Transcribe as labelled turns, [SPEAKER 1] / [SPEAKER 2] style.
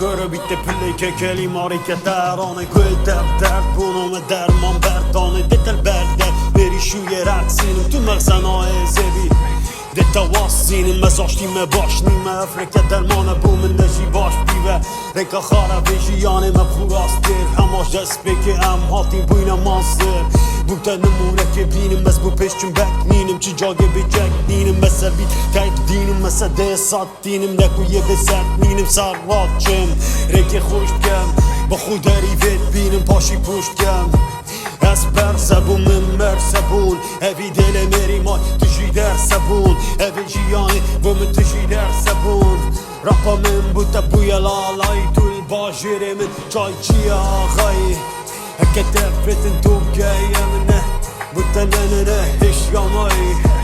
[SPEAKER 1] kërë bitte pëllej ke keli mari këtërani Kujt dert puno me derman bertani Ditel berde Beri shuje reksinim Tu me gzena e zebi Dita wasinim me zashti me bashni me Afrike dermane bu me ndëgji bash pive Reka khara veji jani me phuras tir Hamash despeke em hatin bujna mansir Bukte në mune ke binim mes bu pesh që mbek ninim Që gjage be gjek ninim me se vit Kajt dinim me se dhe sat tinim Ne ku je be set ninim sa rat qëm Reke khusht kem Ba khu deri vet binim pashi pusht kem Esper se bu me mer se bun E videle meri maj të zhider se bun E vejgjani bu me të zhider se bun Rapa me mbute buja lalaj Tull bajirimin qaj qia gaj E këtë e fritin duke jemine Bute në hish jamaj